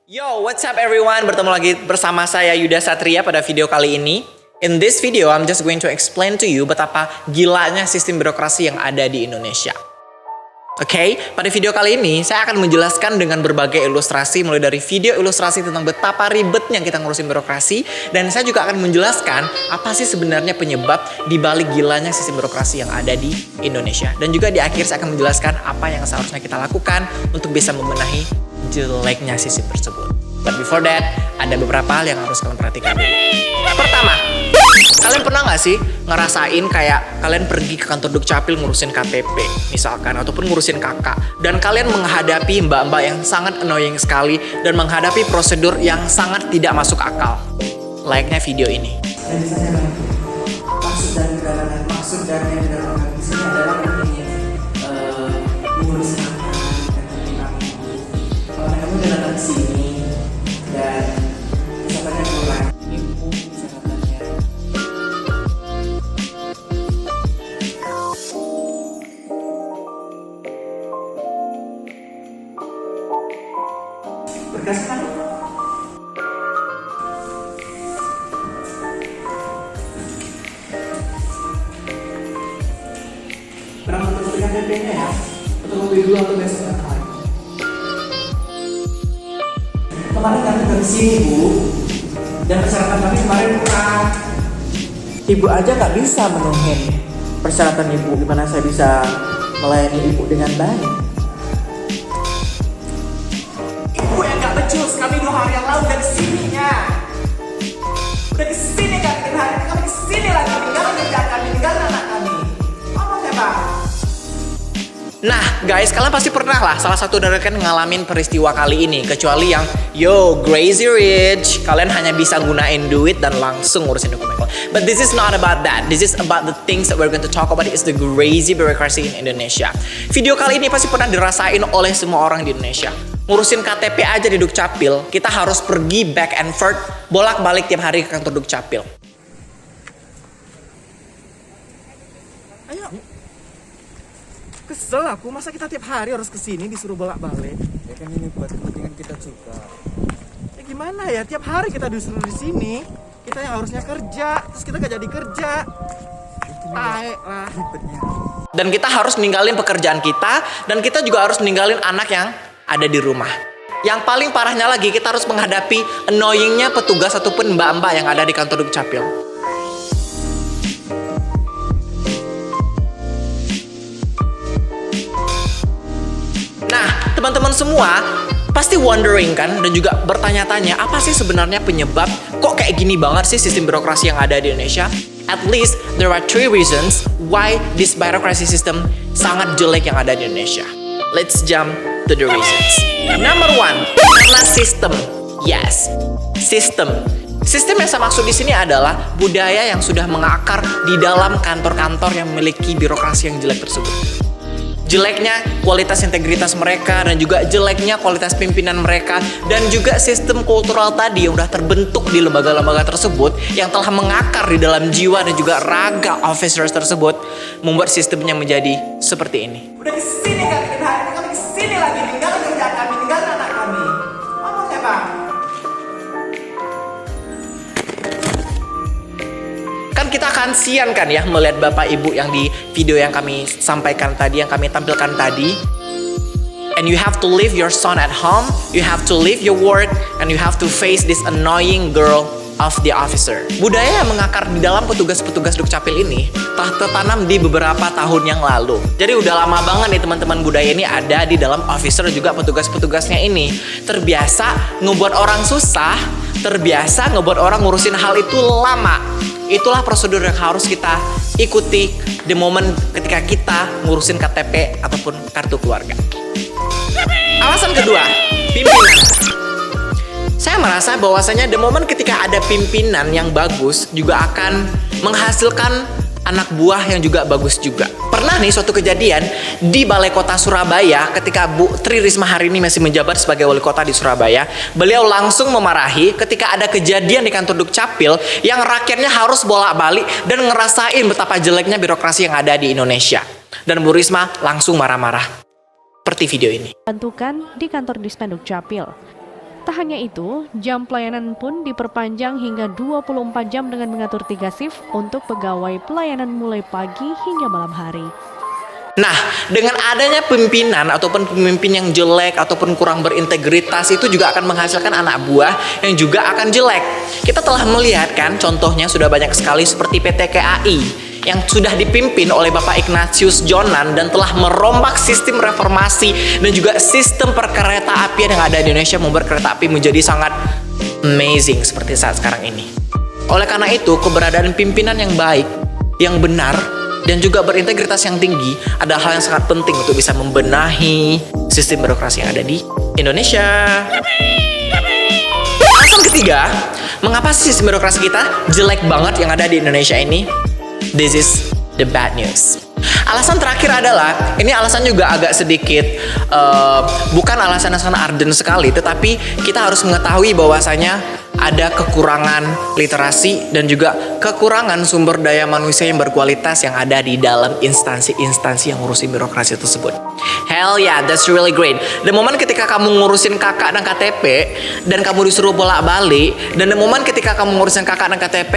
Yo, what's up everyone? Bertemu lagi bersama saya Yuda Satria pada video kali ini. In this video, I'm just going to explain to you betapa gilanya sistem birokrasi yang ada di Indonesia. Oke, pada video kali ini saya akan menjelaskan dengan berbagai ilustrasi, mulai dari video ilustrasi tentang betapa ribetnya kita ngurusin birokrasi, dan saya juga akan menjelaskan apa sih sebenarnya penyebab di balik gilanya sistem birokrasi yang ada di Indonesia. Dan juga di akhir saya akan menjelaskan apa yang seharusnya kita lakukan untuk bisa membenahi jeleknya sistem tersebut. But before that, ada beberapa hal yang harus kalian perhatikan dulu. Pertama, kalian pernah nggak sih ngerasain kayak kalian pergi ke kantor Dukcapil ngurusin KTP misalkan, ataupun ngurusin kakak, dan kalian menghadapi mbak-mbak yang sangat annoying sekali dan menghadapi prosedur yang sangat tidak masuk akal. Layaknya video ini. Dan misalnya maksud dan yang didalamkan di sini adalah kami ingin mengurus anak dan kamu. Kalau kamu udah datang ke sini dan kesehatannya kurang, ibu kesehatannya. Berkas kan? Berapa untuk KTP-nya ya? Atau lebih dulu atau besok datang? Kemarin kami dari sini Bu, dan persyaratan kami kemarin kurang. Ibu aja nggak bisa menuhin persyaratan ibu, gimana saya bisa melayani ibu dengan baik? Ibu yang nggak becus, kami 2 hari yang lalu dari sininya. Udah kesini kami 3 hari, kami kesini lagi, tinggal kerja kami, tinggal anak kami. Ngomong ya Pak. Nah guys, kalian pasti pernah lah salah satu dari kalian ngalamin peristiwa kali ini. Kecuali yang yo crazy rich, kalian hanya bisa gunain duit dan langsung ngurusin dokumen. But this is not about that. This is about the things that we're going to talk about. It's the crazy bureaucracy in Indonesia. Video kali ini pasti pernah dirasain oleh semua orang di Indonesia. Ngurusin KTP aja di Dukcapil, kita harus pergi back and forth, bolak-balik tiap hari ke kantor Dukcapil. Ayo. Kesel aku, masa kita tiap hari harus kesini disuruh bolak-balik? Ya kan ini buat kepentingan kita juga. Ya gimana ya, tiap hari kita disuruh di sini, kita yang harusnya kerja, terus kita gak jadi kerja. Tae lah. Ribetnya. Dan kita harus ninggalin pekerjaan kita, dan kita juga harus ninggalin anak yang ada di rumah. Yang paling parahnya lagi, kita harus menghadapi annoyingnya petugas ataupun mbak-mbak yang ada di kantor Dukcapil. Nah, teman-teman semua pasti wondering kan, dan juga bertanya-tanya apa sih sebenarnya penyebab kok kayak gini banget sih sistem birokrasi yang ada di Indonesia. At least there are 3 reasons why this bureaucracy system sangat jelek yang ada di Indonesia. Let's jump to the reasons. Number 1, karena sistem. Yes, sistem. Sistem yang saya maksud di sini adalah budaya yang sudah mengakar di dalam kantor-kantor yang memiliki birokrasi yang jelek tersebut. Jeleknya kualitas integritas mereka, dan juga jeleknya kualitas pimpinan mereka, dan juga sistem kultural tadi yang udah terbentuk di lembaga-lembaga tersebut yang telah mengakar di dalam jiwa dan juga raga officers tersebut, membuat sistemnya menjadi seperti ini. Udah kesini kami 3 hari, kami kesini lagi, tinggal kerja kami, tinggal anak kami. Ngomong ya Pak. Kan kita akan sian kan ya melihat bapak ibu yang di video yang kami sampaikan tadi, yang kami tampilkan tadi. And you have to leave your son at home, you have to leave your work, and you have to face this annoying girl of the officer. Budaya yang mengakar di dalam petugas-petugas Dukcapil ini telah tertanam di beberapa tahun yang lalu. Jadi udah lama banget nih teman-teman, budaya ini ada di dalam officer juga petugas-petugasnya ini. Terbiasa ngebuat orang susah, terbiasa ngebuat orang ngurusin hal itu lama. Itulah prosedur yang harus kita ikuti the moment ketika kita ngurusin KTP ataupun kartu keluarga. Alasan kedua, pimpinan. Saya merasa bahwasanya the moment ketika ada pimpinan yang bagus juga akan menghasilkan anak buah yang juga bagus juga. Pernah nih suatu kejadian di Balai Kota Surabaya ketika Bu Tri Risma hari ini masih menjabat sebagai wali kota di Surabaya. Beliau langsung memarahi ketika ada kejadian di kantor Dukcapil yang rakyatnya harus bolak-balik dan ngerasain betapa jeleknya birokrasi yang ada di Indonesia. Dan Bu Risma langsung marah-marah. Seperti video ini. Bantukan di kantor Dispen Dukcapil. Tak hanya itu, jam pelayanan pun diperpanjang hingga 24 jam dengan mengatur 3 shift untuk pegawai pelayanan mulai pagi hingga malam hari. Nah, dengan adanya pimpinan ataupun pemimpin yang jelek ataupun kurang berintegritas itu juga akan menghasilkan anak buah yang juga akan jelek. Kita telah melihat kan contohnya sudah banyak sekali seperti PT KAI yang sudah dipimpin oleh Bapak Ignatius Jonan dan telah merombak sistem reformasi dan juga sistem perkereta apian yang ada di Indonesia, membuat kereta api menjadi sangat amazing seperti saat sekarang ini. Oleh karena itu, keberadaan pimpinan yang baik, yang benar, dan juga berintegritas yang tinggi adalah hal yang sangat penting untuk bisa membenahi sistem birokrasi yang ada di Indonesia. Alasan ketiga, mengapa sih sistem birokrasi kita jelek banget yang ada di Indonesia ini? This is the bad news. Alasan terakhir adalah, ini alasan juga agak sedikit bukan alasan yang sangat ardent sekali, tetapi kita harus mengetahui bahwasanya ada kekurangan literasi dan juga kekurangan sumber daya manusia yang berkualitas yang ada di dalam instansi-instansi yang ngurusin birokrasi tersebut. Hell yeah, that's really great. Dan momen ketika kamu ngurusin KK dan KTP dan kamu disuruh bolak-balik, dan momen ketika kamu ngurusin KK dan KTP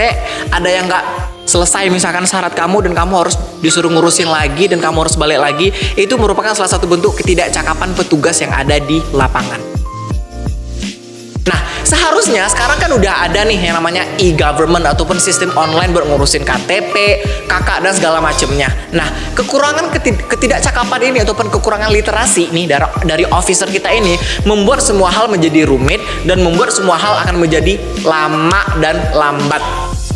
ada yang nggak selesai misalkan syarat kamu dan kamu harus disuruh ngurusin lagi dan kamu harus balik lagi, itu merupakan salah satu bentuk ketidakcakapan petugas yang ada di lapangan. Nah, seharusnya sekarang kan udah ada nih yang namanya e-government ataupun sistem online buat ngurusin KTP, KK dan segala macamnya. Nah, kekurangan ketidakcakapan ini ataupun kekurangan literasi nih dari officer kita ini membuat semua hal menjadi rumit dan membuat semua hal akan menjadi lama dan lambat.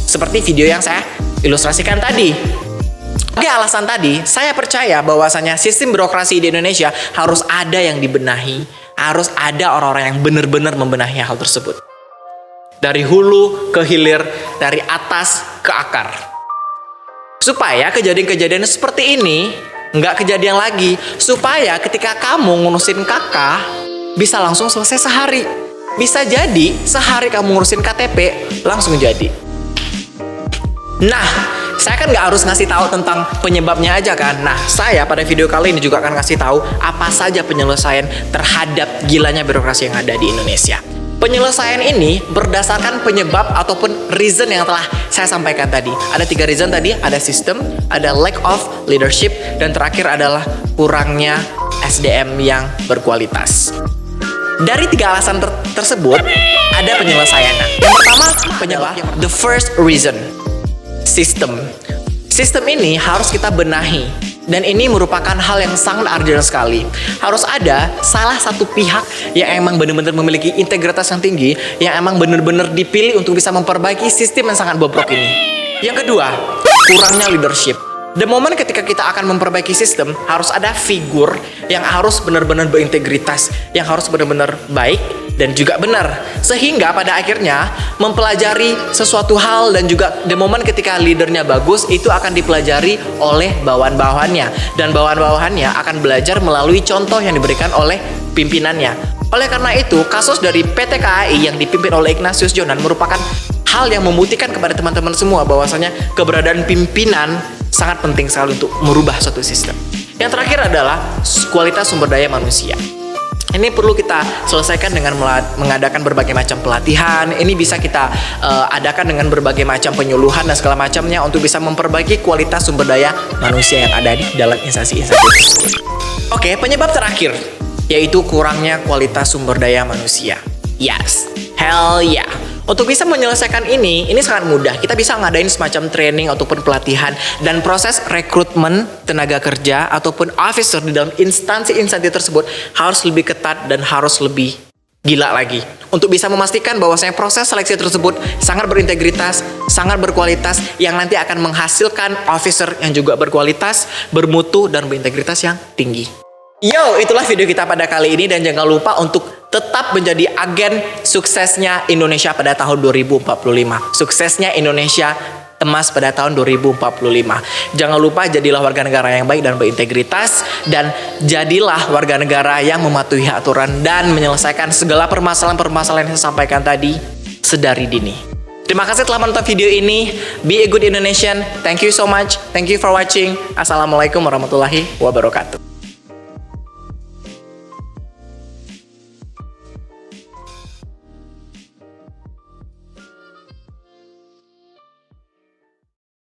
Seperti video yang saya ilustrasikan tadi. Oke, alasan tadi, saya percaya bahwasanya sistem birokrasi di Indonesia harus ada yang dibenahi, harus ada orang-orang yang benar-benar membenahi hal tersebut. Dari hulu ke hilir, dari atas ke akar. Supaya kejadian-kejadian seperti ini nggak kejadian lagi. Supaya ketika kamu ngurusin kakak, bisa langsung selesai sehari. Bisa jadi sehari kamu ngurusin KTP, langsung jadi. Nah, saya kan nggak harus ngasih tahu tentang penyebabnya aja kan. Nah, saya pada video kali ini juga akan ngasih tahu apa saja penyelesaian terhadap gilanya birokrasi yang ada di Indonesia. Penyelesaian ini berdasarkan penyebab ataupun reason yang telah saya sampaikan tadi. Ada 3 reason tadi, ada sistem, ada lack of leadership, dan terakhir adalah kurangnya SDM yang berkualitas. Dari 3 alasan tersebut, ada penyelesaiannya. Yang pertama, penyebab the first reason. Sistem ini harus kita benahi, dan ini merupakan hal yang sangat urgent sekali. Harus ada salah satu pihak yang emang benar-benar memiliki integritas yang tinggi, yang emang benar-benar dipilih untuk bisa memperbaiki sistem yang sangat bobrok ini. Yang kedua, kurangnya leadership. The moment ketika kita akan memperbaiki sistem, harus ada figur yang harus benar-benar berintegritas, yang harus benar-benar baik dan juga benar. Sehingga pada akhirnya mempelajari sesuatu hal dan juga the moment ketika leadernya bagus, itu akan dipelajari oleh bawahan-bawahannya. Dan bawahan-bawahannya akan belajar melalui contoh yang diberikan oleh pimpinannya. Oleh karena itu, kasus dari PT KAI yang dipimpin oleh Ignatius Jonan merupakan hal yang membuktikan kepada teman-teman semua bahwasanya keberadaan pimpinan sangat penting sekali untuk merubah suatu sistem. Yang terakhir adalah kualitas sumber daya manusia. Ini perlu kita selesaikan dengan mengadakan berbagai macam pelatihan. Ini bisa kita adakan dengan berbagai macam penyuluhan dan segala macamnya untuk bisa memperbaiki kualitas sumber daya manusia yang ada di dalam instansi-instansi. Oke, penyebab terakhir yaitu kurangnya kualitas sumber daya manusia. Yes, hell yeah. Untuk bisa menyelesaikan ini sangat mudah. Kita bisa ngadain semacam training ataupun pelatihan dan proses rekrutmen tenaga kerja ataupun officer di dalam instansi-instansi tersebut harus lebih ketat dan harus lebih gila lagi. Untuk bisa memastikan bahwasanya proses seleksi tersebut sangat berintegritas, sangat berkualitas, yang nanti akan menghasilkan officer yang juga berkualitas, bermutu, dan berintegritas yang tinggi. Yo, itulah video kita pada kali ini, dan jangan lupa untuk tetap menjadi agen suksesnya Indonesia pada tahun 2045. Suksesnya Indonesia emas pada tahun 2045. Jangan lupa jadilah warga negara yang baik dan berintegritas, dan jadilah warga negara yang mematuhi aturan dan menyelesaikan segala permasalahan-permasalahan yang saya sampaikan tadi sedari dini. Terima kasih telah menonton video ini. Be a good Indonesian. Thank you so much. Thank you for watching. Assalamualaikum warahmatullahi wabarakatuh.